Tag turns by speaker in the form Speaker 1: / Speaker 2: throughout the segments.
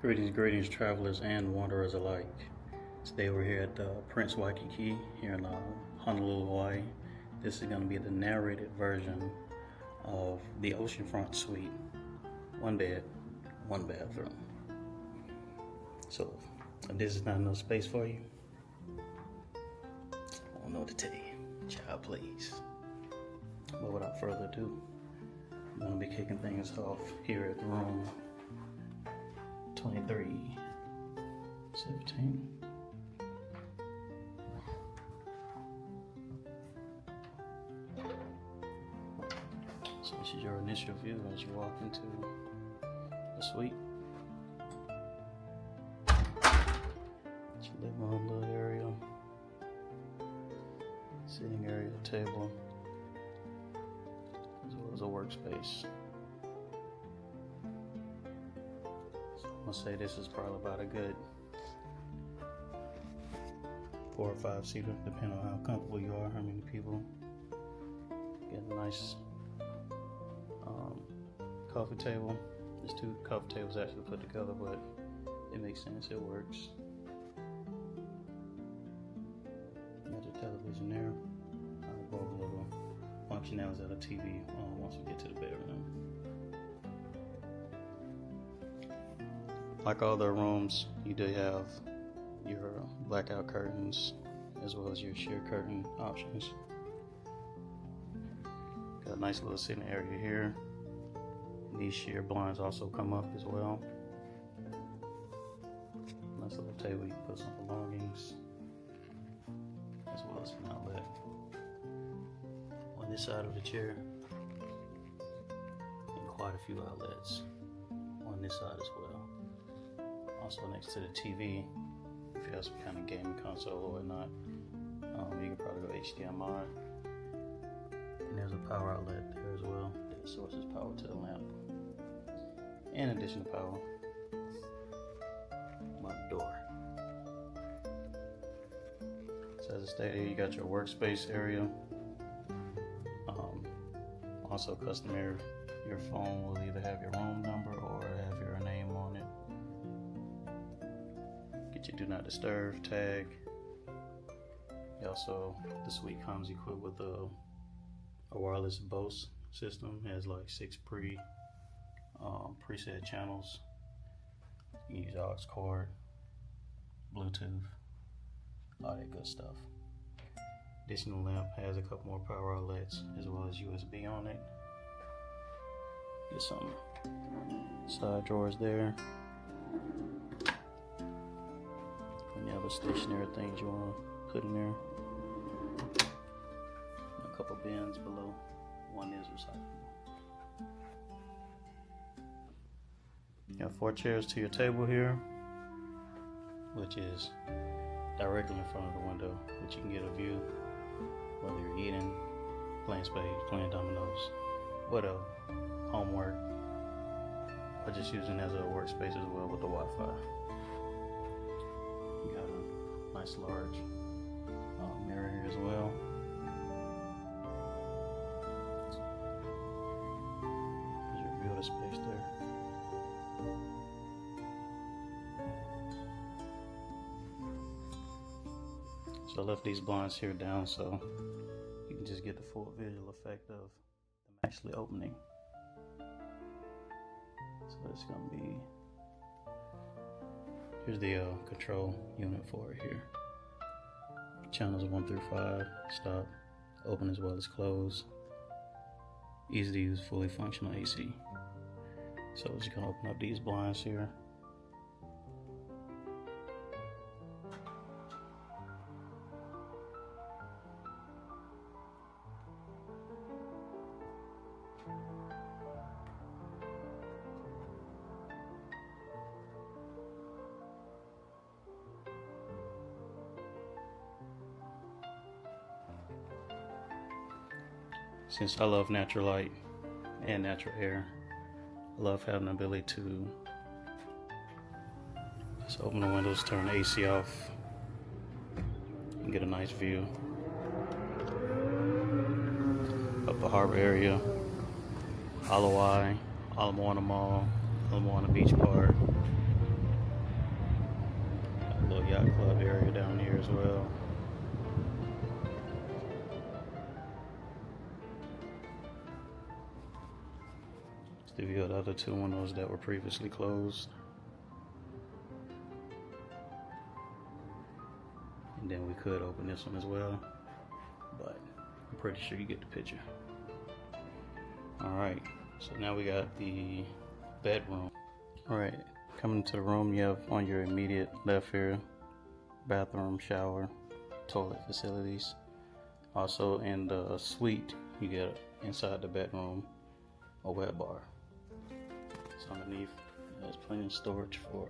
Speaker 1: Greetings, travelers and wanderers alike. Today we're here at Prince Waikiki here in Honolulu, Hawaii. This is going to be the narrated version of the Oceanfront Suite. One bed, one bathroom. So, if this is not enough space for you, I don't know what to tell you. Child, please. But without further ado, I'm going to be kicking things off here at room 2317. So this is your initial view as you walk into the suite. It's your living room little area, sitting area, table, as well as a workspace. I'm gonna say this is probably about a good 4 or 5 seater, depending on how comfortable you are, how many people. Get a nice coffee table. There's 2 coffee tables actually put together, but it makes sense, it works. Got your television there. I'll go over a little functionalities of the TV once we get to the bedroom. Like all the rooms, you do have your blackout curtains as well as your sheer curtain options. Got a nice little sitting area here. These sheer blinds also come up as well. Nice little table, you can put some belongings as well as an outlet. On this side of the chair, and quite a few outlets on this side as well. Also next to the TV, if you have some kind of gaming console or whatnot, you can probably go HDMI. And there's a power outlet there as well that sources power to the lamp. In addition to power, my door. So as I stated, you got your workspace area. Also customary, your phone will either have your room number or have your name on it. Get your do not disturb tag. Also, the suite comes equipped with a wireless Bose system. It has like 6 preset channels. You can use aux cord, Bluetooth, all that good stuff. Additional lamp has a couple more power outlets as well as USB on it. Get some side drawers there. Any other stationary things you want to put in there. A couple bins below. One is recyclable. You have 4 chairs to your table here, which is directly in front of the window, which you can get a view whether you're eating, playing spades, playing dominoes, whatever, homework, or just using it as a workspace as well with the Wi-Fi. You got a nice large mirror here as well. There's your view of the space there. So I left these blinds here down so you can just get the full visual effect of them actually opening. So it's gonna be, here's the control unit for it here. Channels 1 through 5, stop, open as well as close. Easy to use, fully functional AC. So we're just gonna open up these blinds here. Since I love natural light and natural air, I love having the ability to just open the windows, turn the AC off, and get a nice view of the harbor area, Aloha, Moana Mall, Moana Beach Park, little yacht club area down here as well. It's the view of the other two windows that were previously closed. And then we could open this one as well, but I'm pretty sure you get the picture. Alright, so now we got the bedroom. Alright, coming into the room, you have on your immediate left here, bathroom, shower, toilet facilities. Also in the suite, you get inside the bedroom a wet bar. So underneath, there's plenty of storage for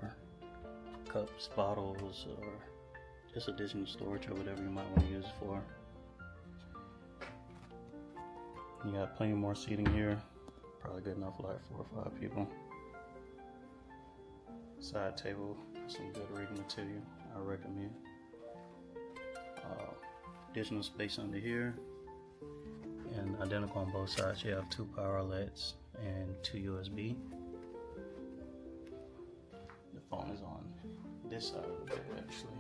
Speaker 1: cups, bottles, or just additional storage or whatever you might want to use it for. You got plenty more seating here, probably good enough for like 4 or 5 people. Side table, some good reading material, I recommend. Additional space under here, and identical on both sides. You have 2 power outlets and 2 USB. The phone is on this side of the bed actually.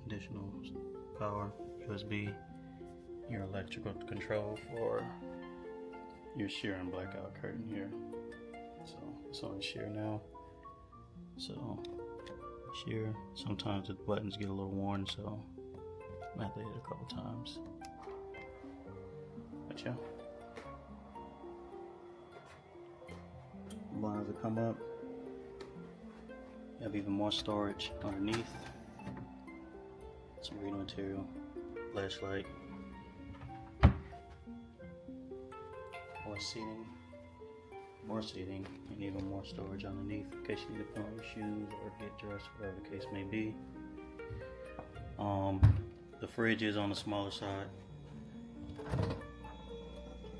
Speaker 1: Additional power, USB, your electrical control for your sheer and blackout curtain here. So it's on sheer now. So sheer, sometimes the buttons get a little worn, so I have to hit it a couple times. But yeah. Blinds will come up. You have even more storage underneath. Some reading material, flashlight, more seating, and even more storage underneath in case you need to put on your shoes or get dressed, whatever the case may be. The fridge is on the smaller side,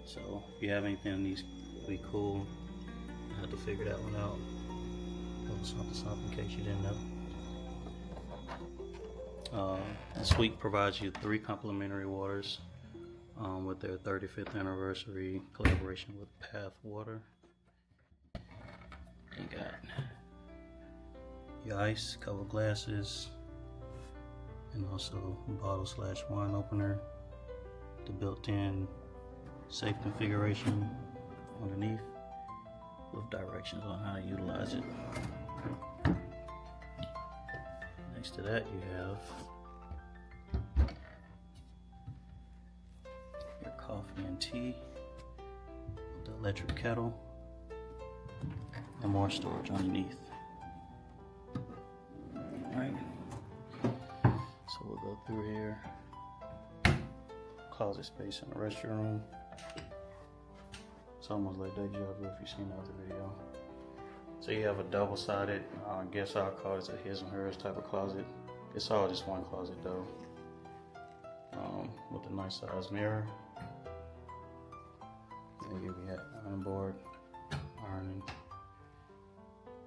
Speaker 1: so if you have anything that needs to be cool, I had to figure that one out. Something in case you didn't know. The suite provides you 3 complimentary waters with their 35th anniversary collaboration with Path Water. You got your ice, covered glasses, and also a bottle/wine opener. The built-in safe configuration underneath with directions on how to utilize it. Next to that, you have your coffee and tea, the electric kettle, and more storage underneath. Alright, so we'll go through here. Closet space in the restroom. It's almost like deja vu if you've seen the other video. So you have a double-sided, I guess I'll call it a his and hers type of closet. It's all just one closet though, with a nice size mirror. And here we have iron board, ironing,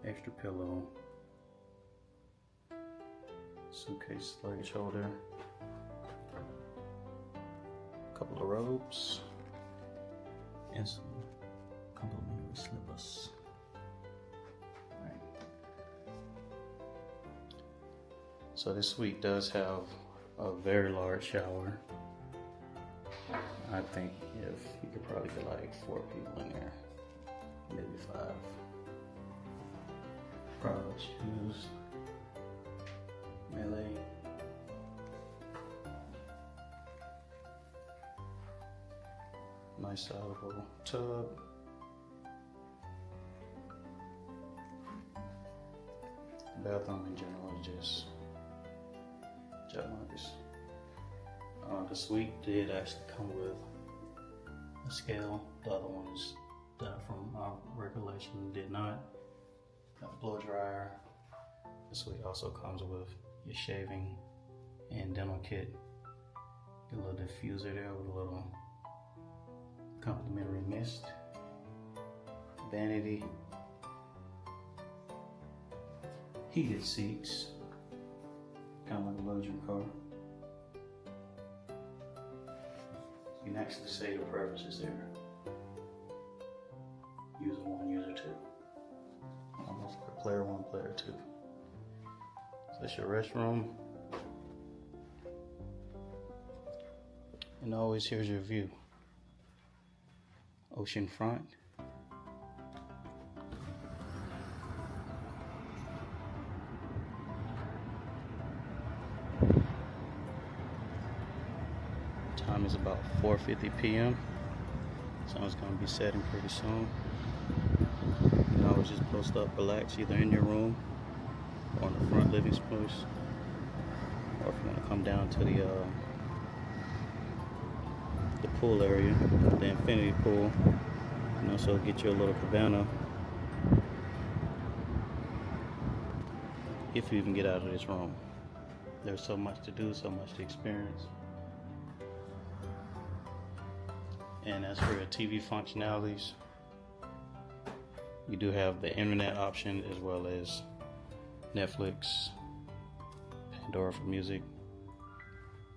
Speaker 1: extra pillow, suitcase luggage holder, a couple of robes, and some complimentary slippers. So this suite does have a very large shower. I think if you could probably get like 4 people in there, maybe 5. Private shoes, melee. Nice sizable tub. Bathroom in general is just Marcus. The suite did actually come with a scale. The other ones that from our recollection did not. Got a blow dryer. The suite also comes with your shaving and dental kit. Get a little diffuser there with a little complimentary mist. Vanity. Heated seats. Kind of like a luxury car. You can actually say the preferences there. User 1, user 2. player 1, player 2. So that's your restroom. And always here's your view. Oceanfront. Time is about 4:50 p.m. Sun's gonna be setting pretty soon. You can always just post up, relax, either in your room or in the front living space, or if you want to come down to the pool area, the infinity pool, and also get you a little cabana if you even get out of this room. There's so much to do, so much to experience. And as for your TV functionalities, you do have the internet option as well as Netflix, Pandora for music.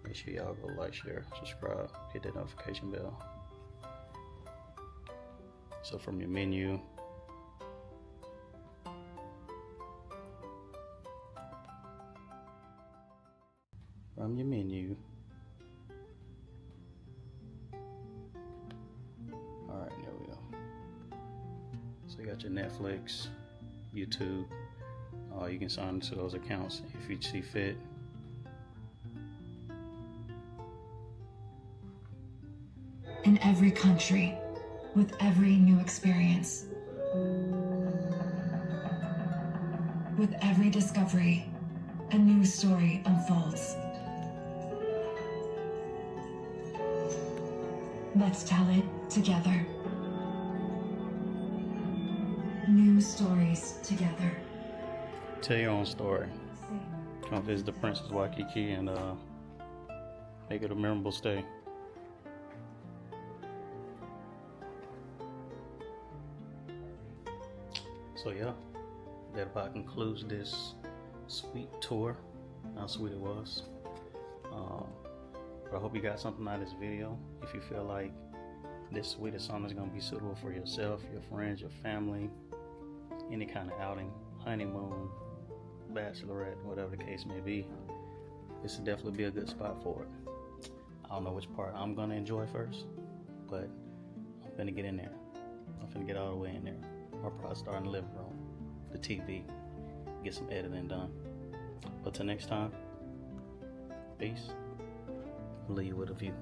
Speaker 1: Make sure y'all go like, share, subscribe, hit that notification bell. So from your menu, alright, there we go. So you got your Netflix, YouTube, you can sign into those accounts if you see fit.
Speaker 2: In every country, with every new experience, with every discovery, a new story unfolds. Let's tell it together. New stories together.
Speaker 1: Tell your own story. Come visit the Prince Waikiki and make it a memorable stay. So yeah, that about concludes this suite tour. How sweet it was. But I hope you got something out of this video. If you feel like this suite is something that's going to be suitable for yourself, your friends, your family, any kind of outing, honeymoon, bachelorette, whatever the case may be, this would definitely be a good spot for it. I don't know which part I'm going to enjoy first, but I'm finna get in there. I'm finna get all the way in there. I'll probably start in the living room, the TV, get some editing done. But till next time, peace. I'll leave you with a view.